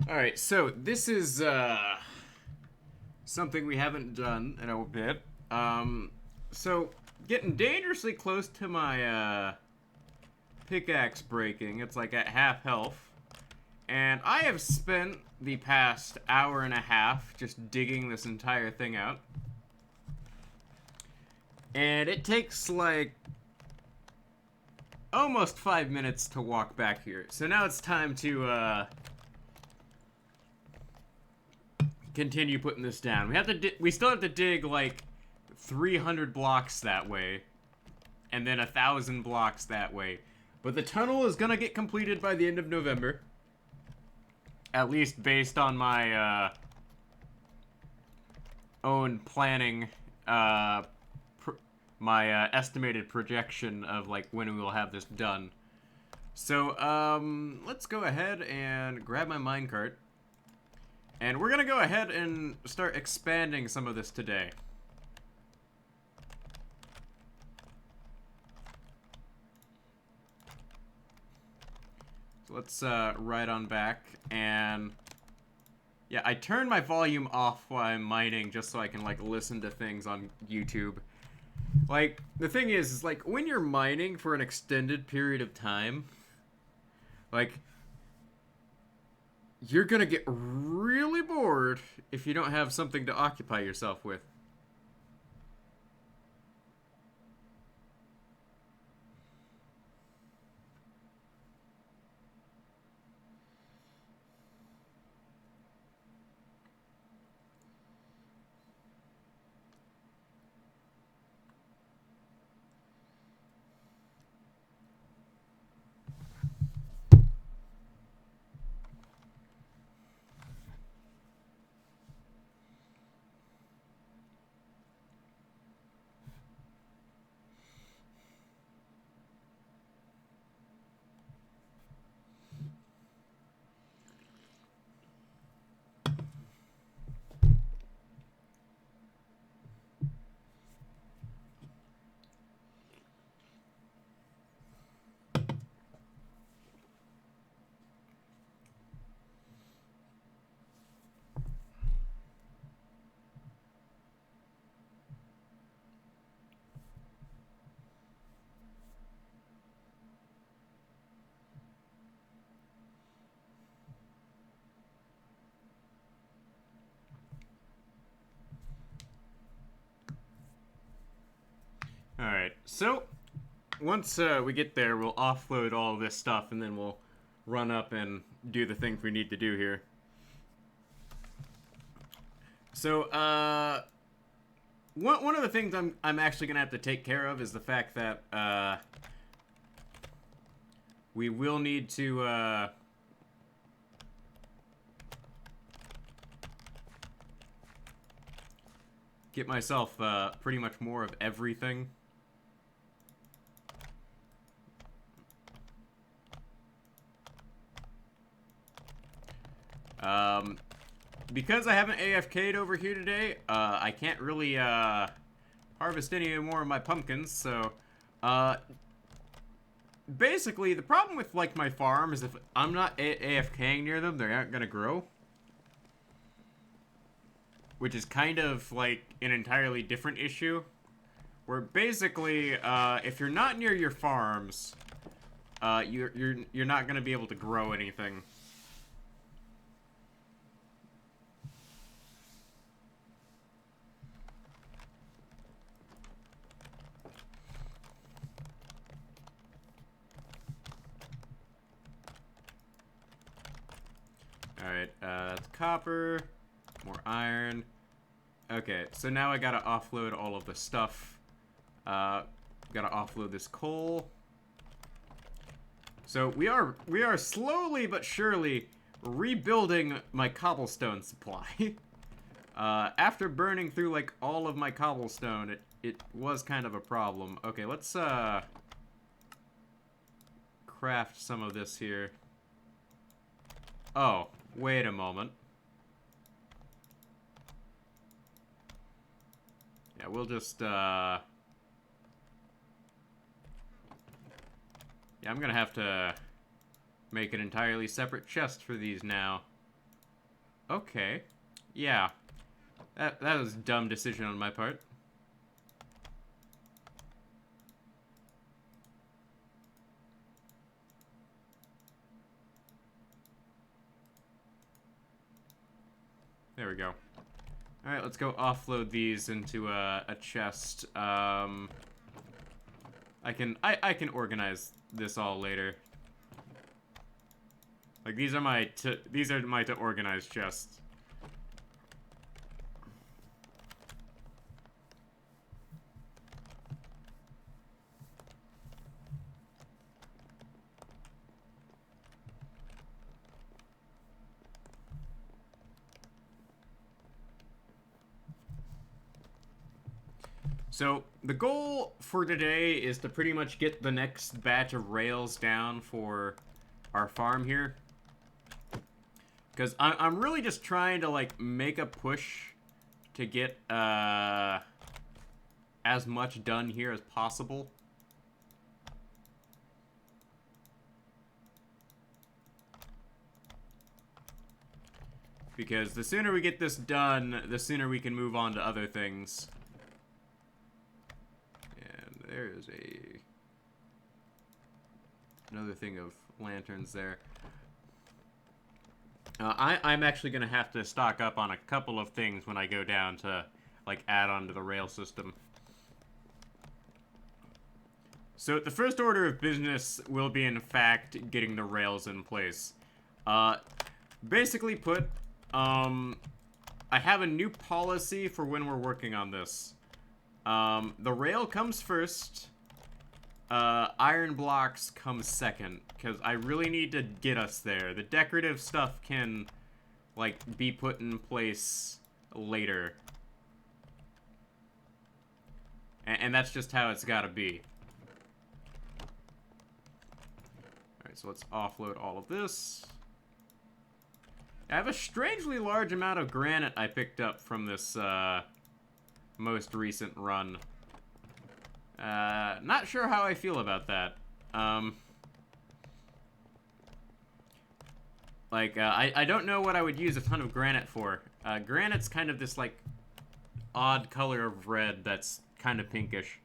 Alright, so this is something we haven't done in a bit. So getting dangerously close to my pickaxe breaking. It's like at half health. And I have spent the past hour and a half just digging this entire thing out. And it takes like almost 5 minutes to walk back here. So now it's time to continue putting this down. We still have to dig like 300 blocks that way, and then 1,000 blocks that way. But the tunnel is gonna get completed by the end of November, at least based on my own planning. My estimated projection of like when we will have this done. So let's go ahead and grab my minecart. And we're gonna go ahead and start expanding some of this today. So let's ride on back, and yeah, I turned my volume off while I'm mining just so I can like listen to things on YouTube. Like, the thing is like when you're mining for an extended period of time, like, you're gonna get really bored if you don't have something to occupy yourself with. Alright, so once we get there, we'll offload all this stuff, and then we'll run up and do the things we need to do here. So, one of the things I'm actually gonna have to take care of is the fact that we will need to get myself pretty much more of everything. Because I haven't AFK'd over here today, I can't really harvest any more of my pumpkins, so basically the problem with like my farm is if I'm not AFKing near them, they aren't gonna grow. Which is kind of like an entirely different issue. Where basically, if you're not near your farms, you're not gonna be able to grow anything. Alright, that's copper, more iron. Okay, so now I gotta offload all of the stuff. Gotta offload this coal. So we are slowly but surely rebuilding my cobblestone supply. After burning through like all of my cobblestone, it was kind of a problem. Okay, let's craft some of this here. Oh, wait a moment. Yeah, we'll just yeah, I'm gonna have to make an entirely separate chest for these now. Okay. Yeah. That was a dumb decision on my part. There we go. Alright, let's go offload these into a chest. I can organize this all later. Like, these are my to organize chests. So, the goal for today is to pretty much get the next batch of rails down for our farm here. Because I'm really just trying to, like, make a push to get as much done here as possible. Because the sooner we get this done, the sooner we can move on to other things. And there is another thing of lanterns there. I'm actually going to have to stock up on a couple of things when I go down to, like, add on to the rail system. So, the first order of business will be, in fact, getting the rails in place. Basically put, I have a new policy for when we're working on this. The rail comes first. Iron blocks come second, because I really need to get us there. The decorative stuff can, like, be put in place later. And that's just how it's gotta be. Alright, so let's offload all of this. I have a strangely large amount of granite I picked up from this, most recent run. Not sure how I feel about that. I don't know what I would use a ton of granite for. Granite's kind of this, like, odd color of red that's kind of pinkish.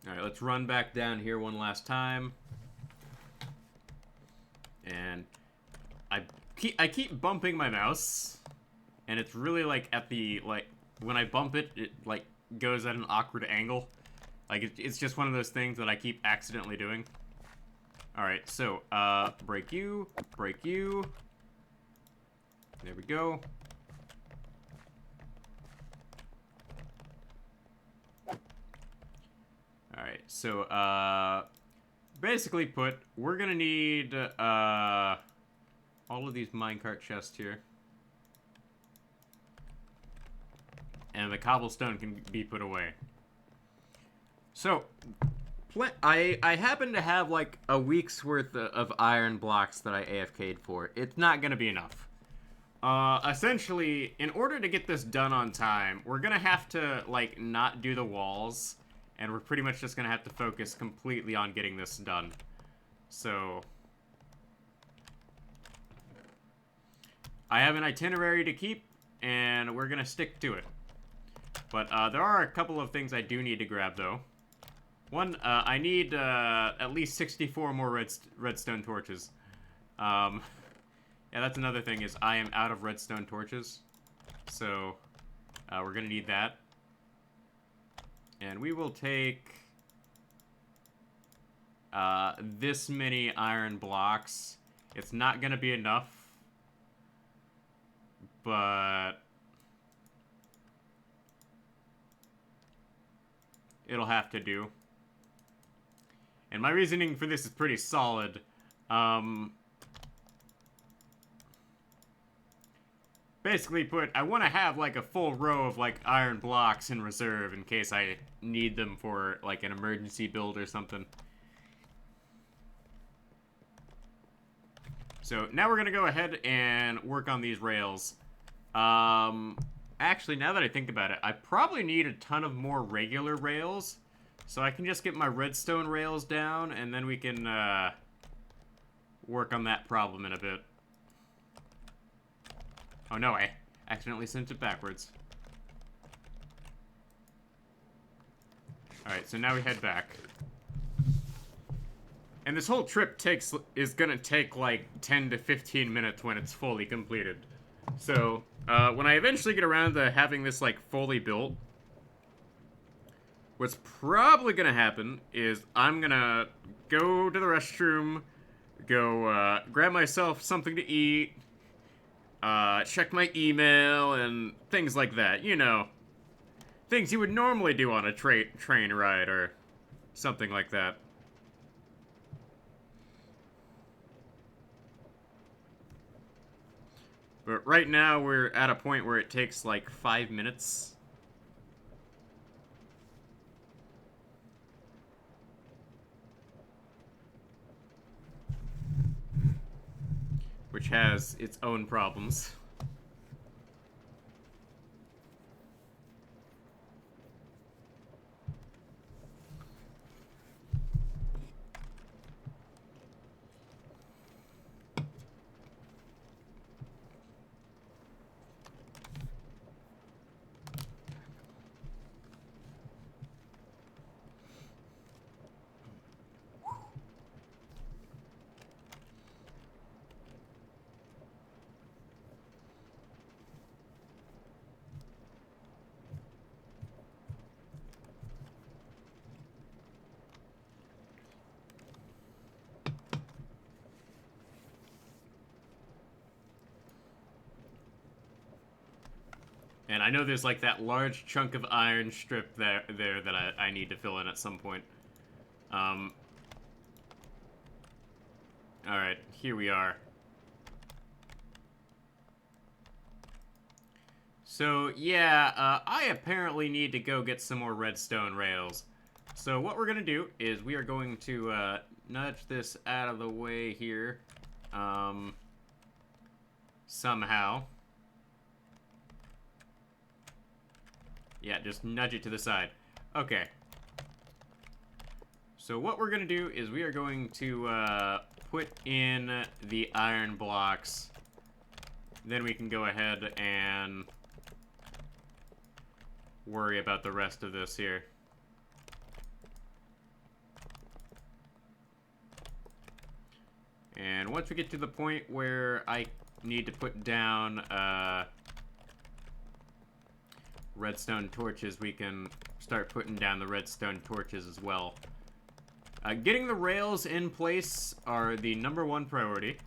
Alright, let's run back down here one last time. And I keep bumping my mouse, and it's really, like, at the, like, when I bump it, it, like, goes at an awkward angle. Like, it's just one of those things that I keep accidentally doing. Alright, so, break you. There we go. Alright, so, basically put, we're gonna need, all of these minecart chests here. And the cobblestone can be put away. So, I happen to have, like, a week's worth of iron blocks that I AFK'd for. It's not gonna be enough. Essentially, in order to get this done on time, we're gonna have to, like, not do the walls. And we're pretty much just gonna have to focus completely on getting this done. So, I have an itinerary to keep, and we're gonna stick to it. But there are a couple of things I do need to grab, though. One, I need at least 64 more redstone torches. Yeah, that's another thing, is I am out of redstone torches. So, we're gonna need that. And we will take this many iron blocks. It's not gonna be enough, but it'll have to do. And my reasoning for this is pretty solid. Basically put, I want to have, like, a full row of, like, iron blocks in reserve in case I need them for, like, an emergency build or something. So, now we're gonna go ahead and work on these rails. Actually, now that I think about it, I probably need a ton of more regular rails. So I can just get my redstone rails down, and then we can work on that problem in a bit. Oh no, I accidentally sent it backwards. Alright, so now we head back. And this whole trip is gonna take like 10 to 15 minutes when it's fully completed. So, when I eventually get around to having this like fully built, what's probably gonna happen is I'm gonna go to the restroom, go grab myself something to eat, check my email, and things like that. You know, things you would normally do on a train ride or something like that. But right now we're at a point where it takes like 5 minutes. Which has its own problems. And I know there's like that large chunk of iron strip there that I need to fill in at some point. Alright, here we are. So, yeah, I apparently need to go get some more redstone rails. So what we're going to do is we are going to nudge this out of the way here. Somehow. Yeah, just nudge it to the side. Okay. So what we're going to do is we are going to put in the iron blocks. Then we can go ahead and worry about the rest of this here. And once we get to the point where I need to put down redstone torches, we can start putting down the redstone torches as well. Getting the rails in place are the #1 priority.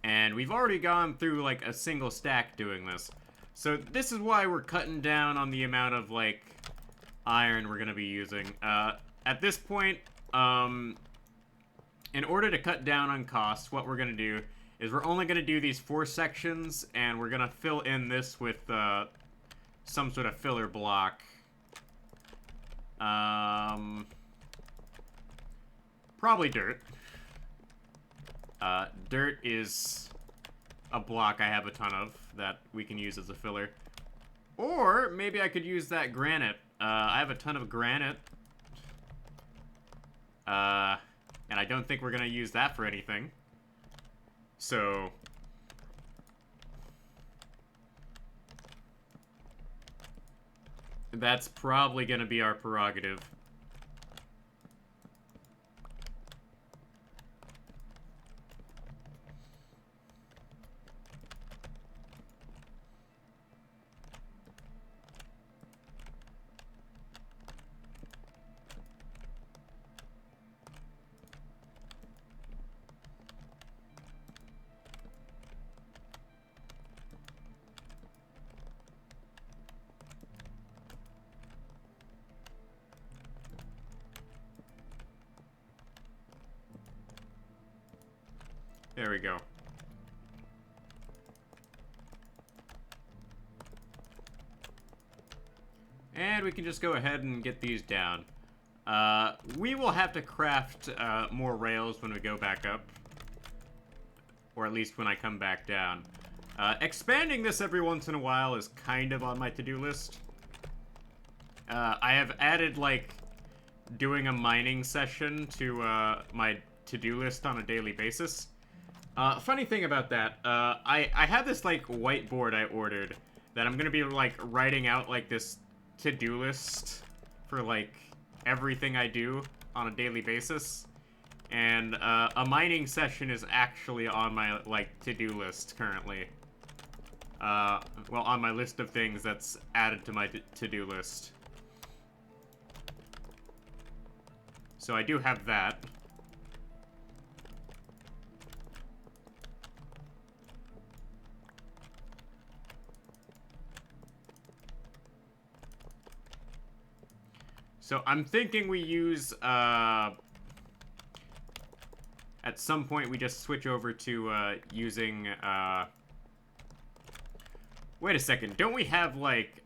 And we've already gone through like a single stack doing this. So this is why we're cutting down on the amount of like iron we're gonna be using. At this point, in order to cut down on costs, what we're going to do is we're only going to do these 4 sections, and we're going to fill in this with some sort of filler block. Probably dirt. Dirt is a block I have a ton of that we can use as a filler. Or maybe I could use that granite. I have a ton of granite. And I don't think we're going to use that for anything. So that's probably going to be our prerogative. There we go. And we can just go ahead and get these down. We will have to craft more rails when we go back up. or at least when I come back down. Expanding this every once in a while is kind of on my to-do list. I have added, like, doing a mining session to my to-do list on a daily basis. Funny thing about that, I have this, like, whiteboard I ordered that I'm gonna be, like, writing out, like, this to-do list for, like, everything I do on a daily basis. And, a mining session is actually on my, like, to-do list currently. Well, on my list of things that's added to my to-do list. So I do have that. So I'm thinking we use, at some point we just switch over to, using, wait a second, don't we have, like,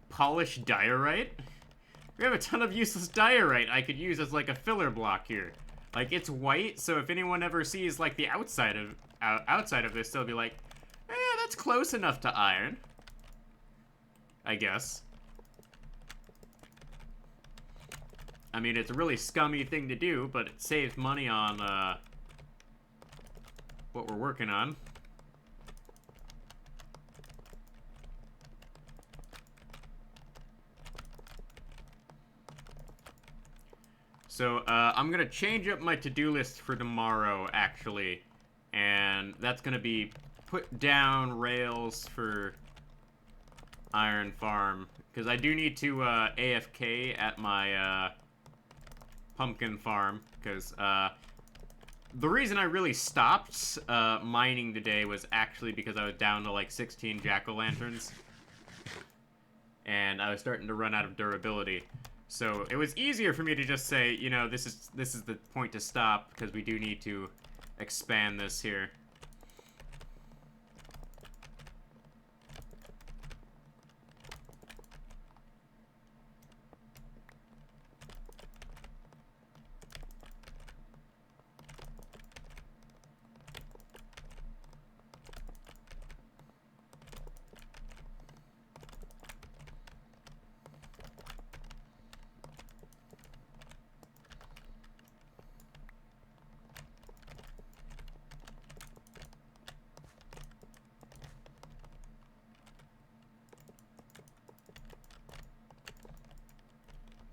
polished diorite? We have a ton of useless diorite I could use as, like, a filler block here. Like, it's white, so if anyone ever sees, like, the outside of this, they'll be like, eh, that's close enough to iron. I guess. I mean, it's a really scummy thing to do, but it saves money on, what we're working on. So, I'm gonna change up my to-do list for tomorrow, actually. And that's gonna be put down rails for iron farm. Because I do need to, AFK at my, pumpkin farm. Because, the reason I really stopped, mining today was actually because I was down to, like, 16 jack-o'-lanterns. And I was starting to run out of durability. So it was easier for me to just say, you know, this is the point to stop, because we do need to expand this here.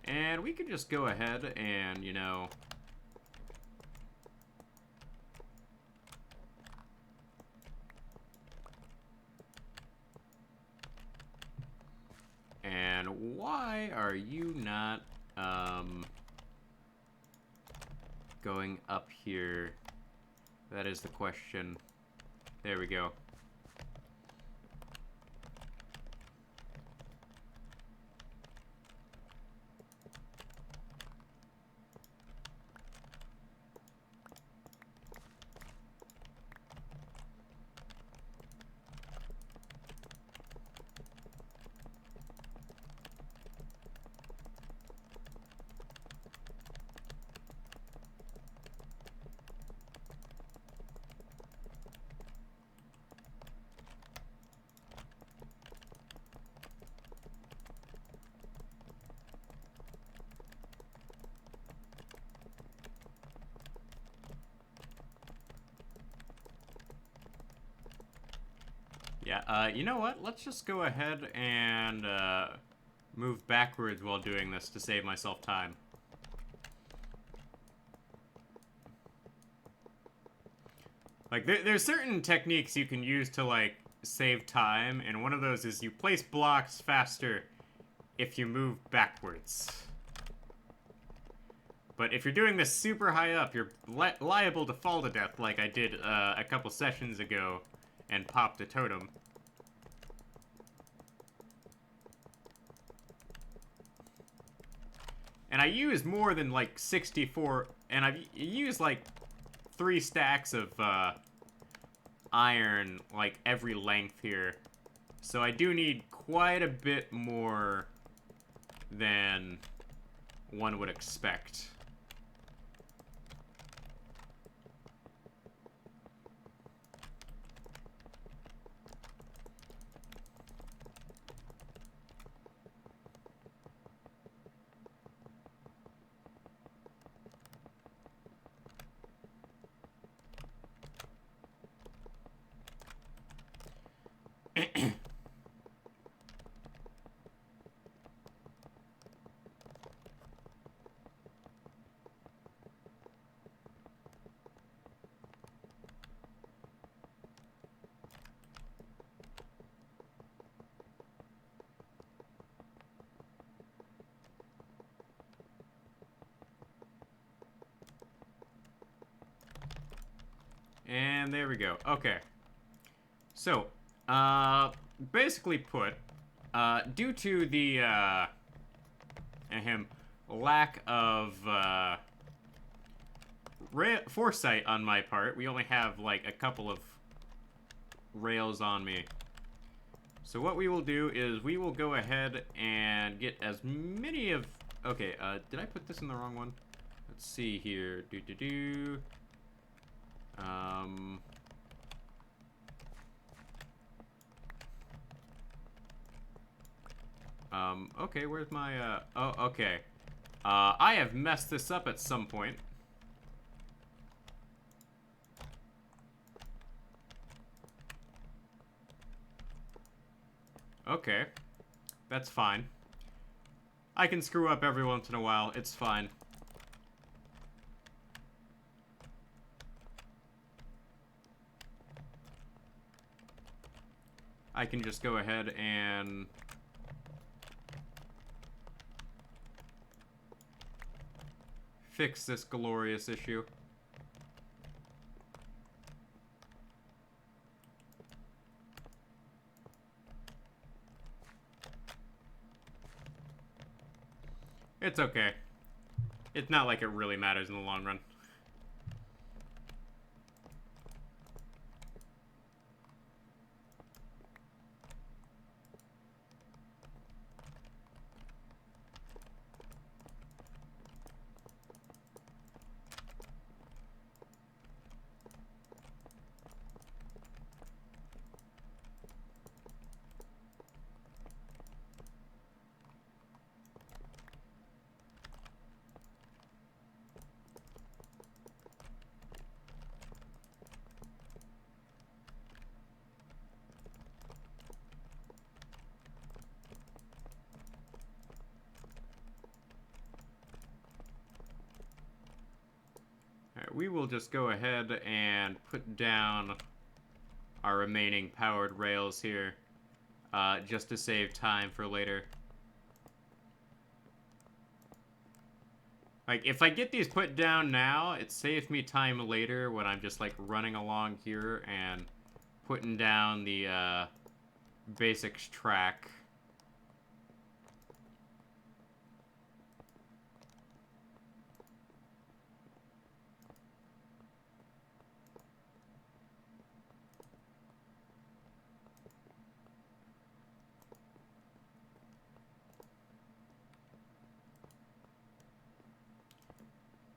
And we can just go ahead and, you know... And why are you not, going up here? That is the question. There we go. Yeah, you know what? Let's just go ahead and, move backwards while doing this to save myself time. Like, there's certain techniques you can use to, like, save time, and one of those is you place blocks faster if you move backwards. But if you're doing this super high up, you're liable to fall to death like I did, a couple sessions ago and popped a totem. And I use more than, like, 64, and I've used, like, 3 stacks of, iron, like, every length here. So I do need quite a bit more than one would expect. And there we go. Okay. So, basically put, due to the, lack of, foresight on my part, we only have, like, a couple of rails on me. So what we will do is we will go ahead and get as many of... Okay, did I put this in the wrong one? Let's see here. Okay, where's my, oh, okay. I have messed this up at some point. Okay. That's fine. I can screw up every once in a while. It's fine. I can just go ahead and... fix this glorious issue. It's okay. It's not like it really matters in the long run. Alright, we will just go ahead and put down our remaining powered rails here, just to save time for later. Like, if I get these put down now, it saves me time later when I'm just, like, running along here and putting down the, basics track.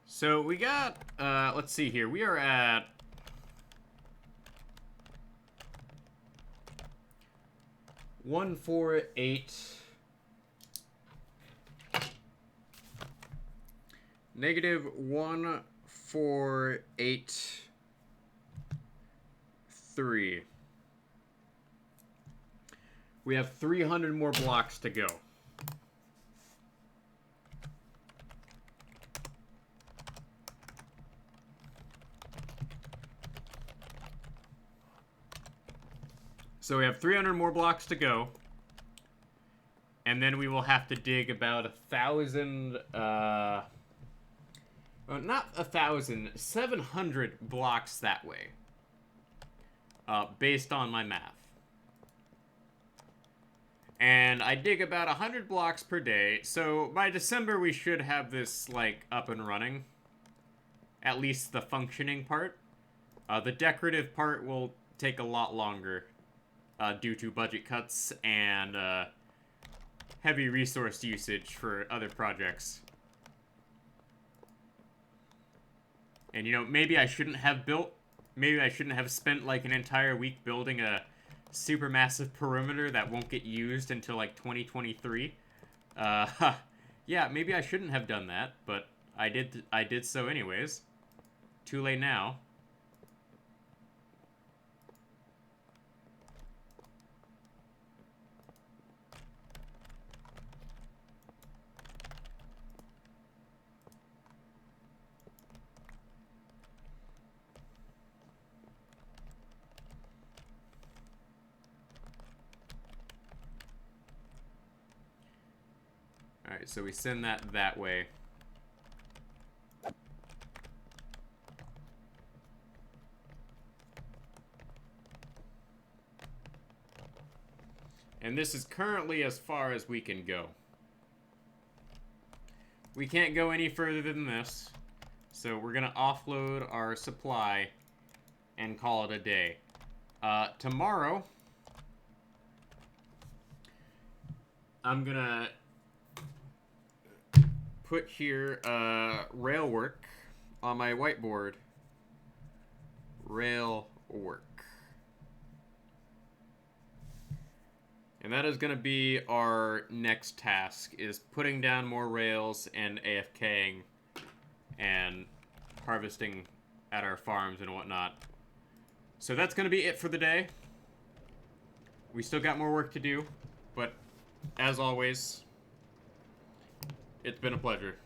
So we got, let's see here. We are at 148 negative 1483. We have 300 more blocks to go. So we have 300 more blocks to go. And then we will have to dig about 1,000, well, not 1,000, 700 blocks that way. Based on my math. And I dig about 100 blocks per day, so by December we should have this, like, up and running. At least the functioning part. The decorative part will take a lot longer. Due to budget cuts and heavy resource usage for other projects. And, you know, maybe I shouldn't have spent, like, an entire week building a supermassive perimeter that won't get used until, like, 2023. Yeah, maybe I shouldn't have done that, but I did so anyways. Too late now. Alright, so we send that way. And this is currently as far as we can go. We can't go any further than this. So we're going to offload our supply and call it a day. Tomorrow, I'm going to put here rail work on my whiteboard. Rail work. And that is going to be our next task, is putting down more rails and AFKing and harvesting at our farms and whatnot. So that's going to be it for the day. We still got more work to do, but as always, it's been a pleasure.